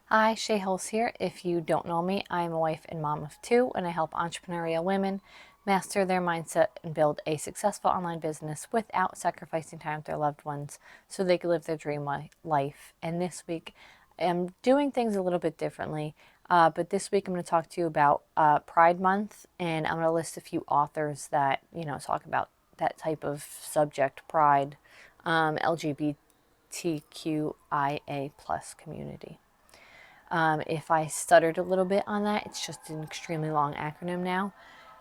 Hi, Shea Hulse here. If you don't know me, I'm a wife and mom of two, and I help entrepreneurial women master their mindset and build a successful online business without sacrificing time with their loved ones so they can live their dream life. And this week, I'm doing things a little bit differently. But this week, I'm going to talk to you about Pride Month, and I'm going to list a few authors that, talk about that type of subject, pride, LGBTQIA plus community. If I stuttered a little bit on that, it's just an extremely long acronym now.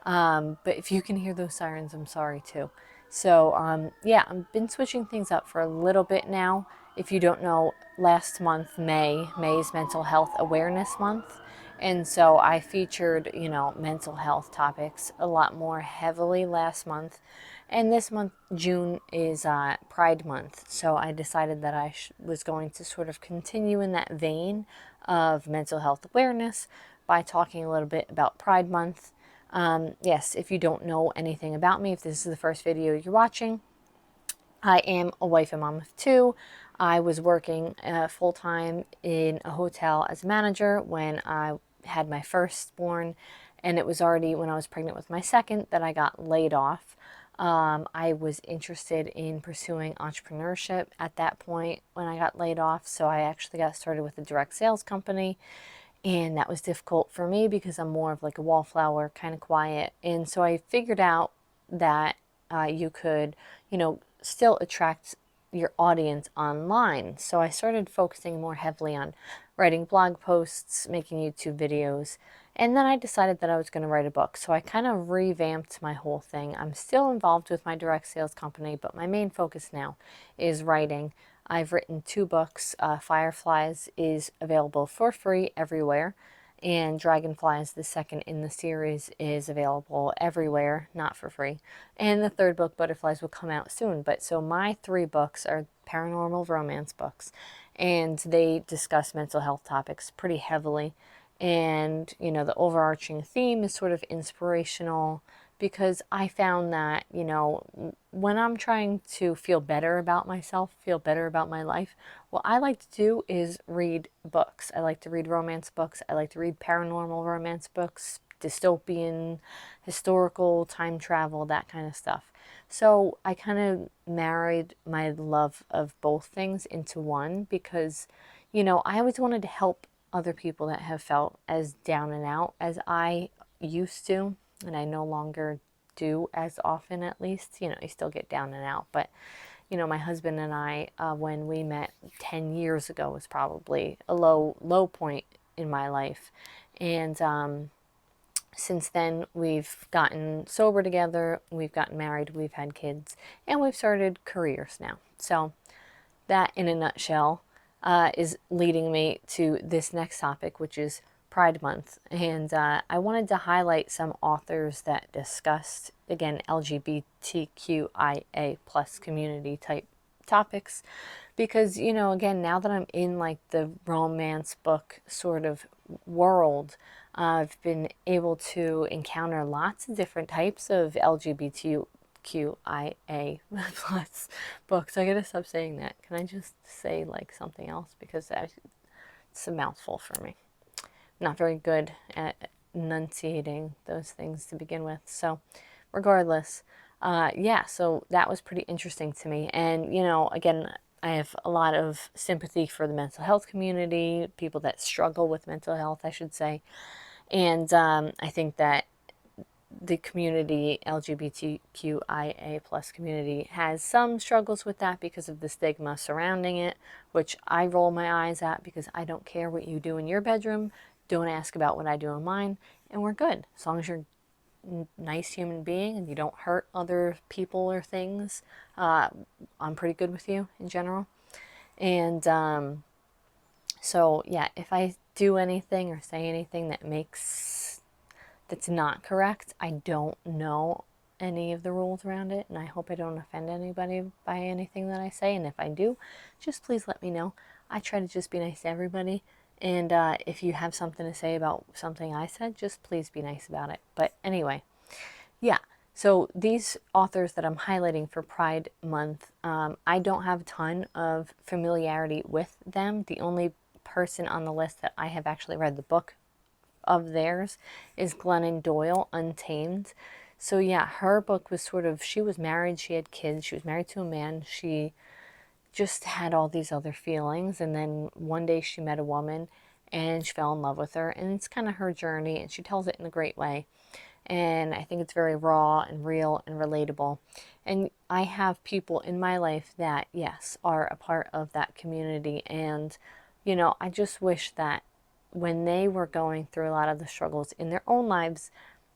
But if you can hear those sirens, I'm sorry too. So, yeah, I've been switching things up for a little bit now. If you don't know, last month, May is Mental Health Awareness Month. And so I featured, mental health topics a lot more heavily last month. And this month, June, is Pride Month. So I decided that I was going to sort of continue in that vein of mental health awareness by talking a little bit about Pride Month. Yes, if you don't know anything about me, if this is the first video you're watching, I am a wife and mom of two. I was working full time in a hotel as a manager when I had my firstborn, and it was already when I was pregnant with my second that I got laid off. I was interested in pursuing entrepreneurship at that point when I got laid off, so I actually got started with a direct sales company, and that was difficult for me because I'm more of like a wallflower, kind of quiet. And so I figured out that you could, still attract your audience online. So I started focusing more heavily on writing blog posts, making YouTube videos, and then I decided that I was going to write a book. So I kind of revamped my whole thing. I'm still involved with my direct sales company, but my main focus now is writing. I've written two books. Fireflies is available for free everywhere, and Dragonflies, the second in the series, is available everywhere, not for free. And the third book, Butterflies, will come out soon. But so my three books are paranormal romance books, and they discuss mental health topics pretty heavily. And, the overarching theme is sort of inspirational because I found that, when I'm trying to feel better about myself, feel better about my life, what I like to do is read books. I like to read romance books. I like to read paranormal romance books, dystopian, historical, time travel, that kind of stuff. So I kind of married my love of both things into one because, I always wanted to help other people that have felt as down and out as I used to, and I no longer do as often, at least. You still get down and out, but my husband and I, when we met 10 years ago, was probably a low point in my life. And since then, we've gotten sober together, we've gotten married, we've had kids, and we've started careers now. So, that in a nutshell is leading me to this next topic, which is Pride Month. And I wanted to highlight some authors that discussed, again, LGBTQIA plus community type topics. Because, again, now that I'm in like the romance book sort of world, I've been able to encounter lots of different types of LGBTQIA plus books. I gotta stop saying that. Can I just say like something else? Because it's a mouthful for me. I'm not very good at enunciating those things to begin with. So, regardless, yeah, so that was pretty interesting to me. And, again, I have a lot of sympathy for the mental health community, people that struggle with mental health, I should say. And I think that the community, LGBTQIA plus community, has some struggles with that because of the stigma surrounding it, which I roll my eyes at because I don't care what you do in your bedroom. Don't ask about what I do in mine, and we're good. As long as you're a nice human being and you don't hurt other people or things, I'm pretty good with you in general. And so, yeah, if I do anything or say anything that's not correct, I don't know any of the rules around it, and I hope I don't offend anybody by anything that I say. And if I do, just please let me know. I try to just be nice to everybody. And if you have something to say about something I said, just please be nice about it. But anyway, yeah. So these authors that I'm highlighting for Pride Month, I don't have a ton of familiarity with them. The only person on the list that I have actually read the book of theirs is Glennon Doyle, Untamed. So yeah, her book was sort of, she was married, she had kids, she was married to a man, she just had all these other feelings, and then one day she met a woman and she fell in love with her, and it's kind of her journey, and she tells it in a great way. And I think it's very raw and real and relatable. And I have people in my life that, yes, are a part of that community. And, you know, I just wish that when they were going through a lot of the struggles in their own lives,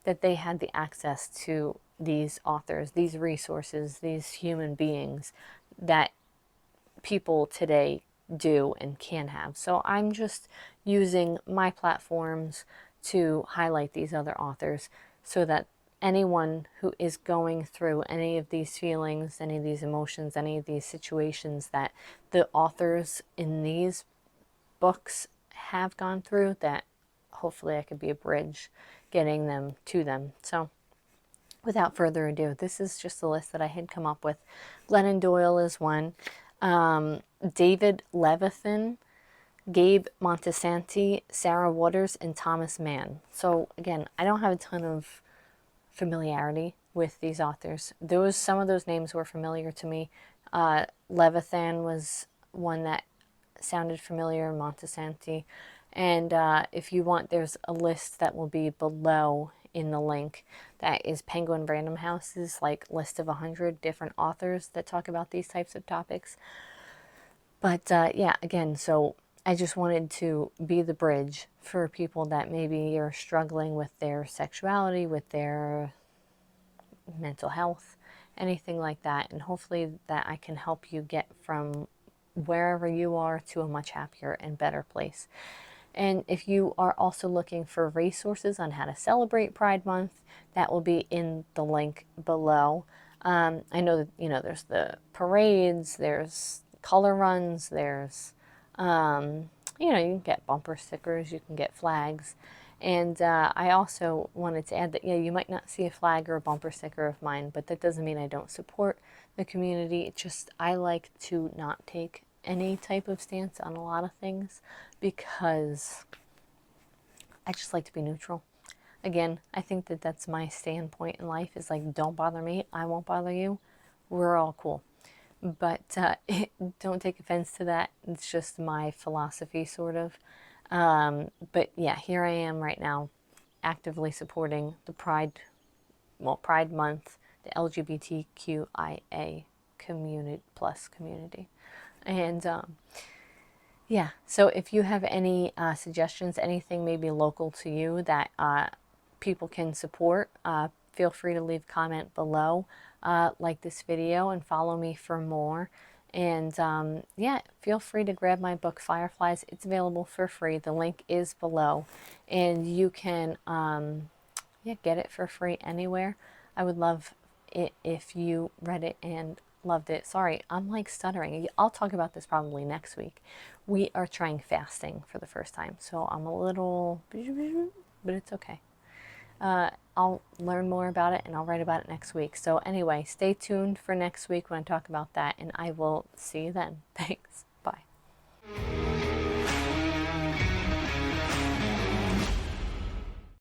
that they had the access to these authors, these resources, these human beings that people today do and can have. So I'm just using my platforms to highlight these other authors so that anyone who is going through any of these feelings, any of these emotions, any of these situations that the authors in these books have gone through, that hopefully I could be a bridge getting them to them. So without further ado, this is just the list that I had come up with. Glennon Doyle is one. David Levithan, Gabe Montesanti, Sarah Waters, and Thomas Mann. So again, I don't have a ton of familiarity with these authors. Some of those names were familiar to me. Levithan was one that sounded familiar, Montesanti. And if you want, there's a list that will be below in the link that is Penguin Random House's like list of 100 different authors that talk about these types of topics. But yeah, again, so I just wanted to be the bridge for people that maybe are struggling with their sexuality, with their mental health, anything like that. And hopefully that I can help you get from wherever you are to a much happier and better place. And if you are also looking for resources on how to celebrate Pride Month, that will be in the link below. I know that, you know, there's the parades, there's color runs, there's, you know, you can get bumper stickers, you can get flags. And I also wanted to add that, yeah, you might not see a flag or a bumper sticker of mine, but that doesn't mean I don't support the community. It's just I like to not take any type of stance on a lot of things because I just like to be neutral. Again, I think that that's my standpoint in life is like, don't bother me, I won't bother you. We're all cool. But don't take offense to that. It's just my philosophy, sort of. But yeah, here I am right now actively supporting the Pride Month, the LGBTQIA community. And yeah, so if you have any suggestions, anything maybe local to you that people can support, feel free to leave a comment below, like this video, and follow me for more. And yeah, feel free to grab my book Fireflies. It's available for free. The link is below, and you can yeah, get it for free anywhere. I would love it if you read it and loved it. Sorry, I'm like stuttering. I'll talk about this probably next week. We are trying fasting for the first time, so I'm a little, but it's okay. I'll learn more about it and I'll write about it next week. So anyway, stay tuned for next week when I talk about that, and I will see you then. Thanks.